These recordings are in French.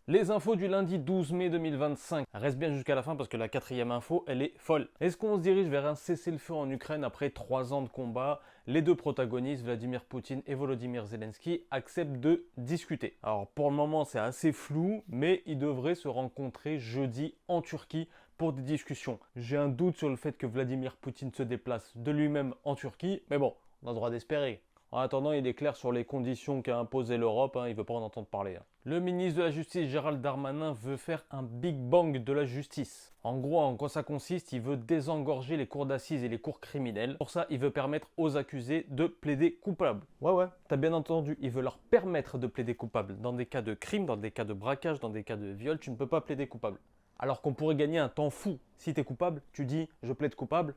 Les infos du lundi 12 mai 2025. Reste bien jusqu'à la fin parce que la quatrième info, elle est folle. Est-ce qu'on se dirige vers un cessez-le-feu en Ukraine après 3 ans de combat? Les deux protagonistes, Vladimir Poutine et Volodymyr Zelensky, acceptent de discuter. Alors pour le moment, c'est assez flou, mais ils devraient se rencontrer jeudi en Turquie pour des discussions. J'ai un doute sur le fait que Vladimir Poutine se déplace de lui-même en Turquie, mais bon, on a le droit d'espérer. En attendant, il est clair sur les conditions qu'a imposées l'Europe, il ne veut pas en entendre parler. Le ministre de la Justice, Gérald Darmanin, veut faire un Big Bang de la justice. En gros, en quoi ça consiste? Il veut désengorger les cours d'assises et les cours criminels. Pour ça, il veut permettre aux accusés de plaider coupables. Ouais, t'as bien entendu, il veut leur permettre de plaider coupables. Dans des cas de crime, dans des cas de braquage, dans des cas de viol, tu ne peux pas plaider coupable. Alors qu'on pourrait gagner un temps fou. Si tu es coupable, tu dis « je plaide coupable »,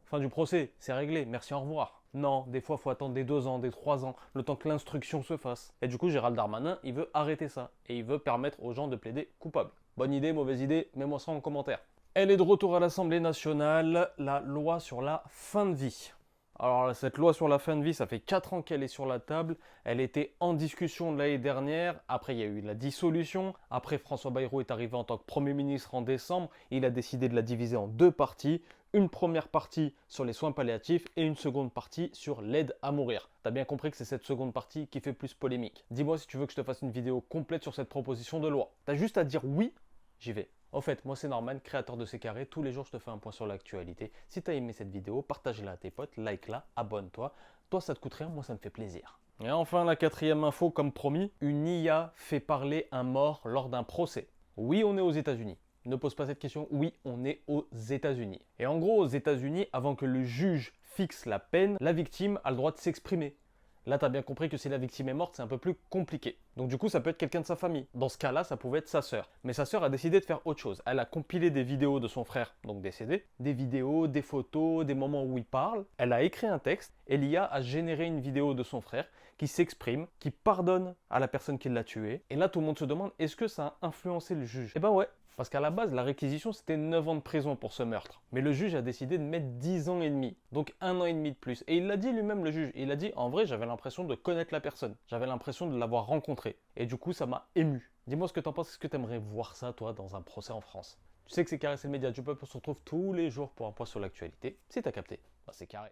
fin du procès, c'est réglé, merci, au revoir. Non, des fois, il faut attendre des 2 ans, des 3 ans, le temps que l'instruction se fasse. Et du coup, Gérald Darmanin, il veut arrêter ça. Et il veut permettre aux gens de plaider coupable. Bonne idée, mauvaise idée, mets-moi ça en commentaire. Elle est de retour à l'Assemblée nationale, la loi sur la fin de vie. Alors cette loi sur la fin de vie, ça fait 4 ans qu'elle est sur la table. Elle était en discussion l'année dernière. Après, il y a eu la dissolution. Après, François Bayrou est arrivé en tant que Premier ministre en décembre. Il a décidé de la diviser en 2 parties. Une première partie sur les soins palliatifs et une seconde partie sur l'aide à mourir. T'as bien compris que c'est cette seconde partie qui fait plus polémique. Dis-moi si tu veux que je te fasse une vidéo complète sur cette proposition de loi. T'as juste à dire oui, j'y vais. En fait, moi c'est Norman, créateur de C'est Carré. Tous les jours, je te fais un point sur l'actualité. Si tu as aimé cette vidéo, partage-la à tes potes, like-la, abonne-toi. Toi, ça te coûte rien, moi ça me fait plaisir. Et enfin, la quatrième info, comme promis, une IA fait parler un mort lors d'un procès. Oui, on est aux États-Unis. Ne pose pas cette question. Oui, on est aux États-Unis. Et en gros, aux États-Unis, avant que le juge fixe la peine, la victime a le droit de s'exprimer. Là, tu as bien compris que si la victime est morte, c'est un peu plus compliqué. Donc du coup, ça peut être quelqu'un de sa famille. Dans ce cas-là, ça pouvait être sa sœur. Mais sa sœur a décidé de faire autre chose. Elle a compilé des vidéos de son frère, donc décédé, des vidéos, des photos, des moments où il parle. Elle a écrit un texte et l'IA a généré une vidéo de son frère qui s'exprime, qui pardonne à la personne qui l'a tué. Et là, tout le monde se demande, est-ce que ça a influencé le juge? Eh ben ouais, parce qu'à la base, la réquisition, c'était 9 ans de prison pour ce meurtre. Mais le juge a décidé de mettre 10 ans et demi. Donc 1 an et demi de plus. Et il l'a dit lui-même, le juge. Il a dit, en vrai, j'avais l'impression de connaître la personne. J'avais l'impression de l'avoir rencontrée. Et du coup, ça m'a ému. Dis-moi ce que t'en penses. Est-ce que t'aimerais voir ça, toi, dans un procès en France? Tu sais que C'est Carré, c'est le média du peuple. On se retrouve tous les jours pour un point sur l'actualité. Si t'as capté, bah, c'est carré.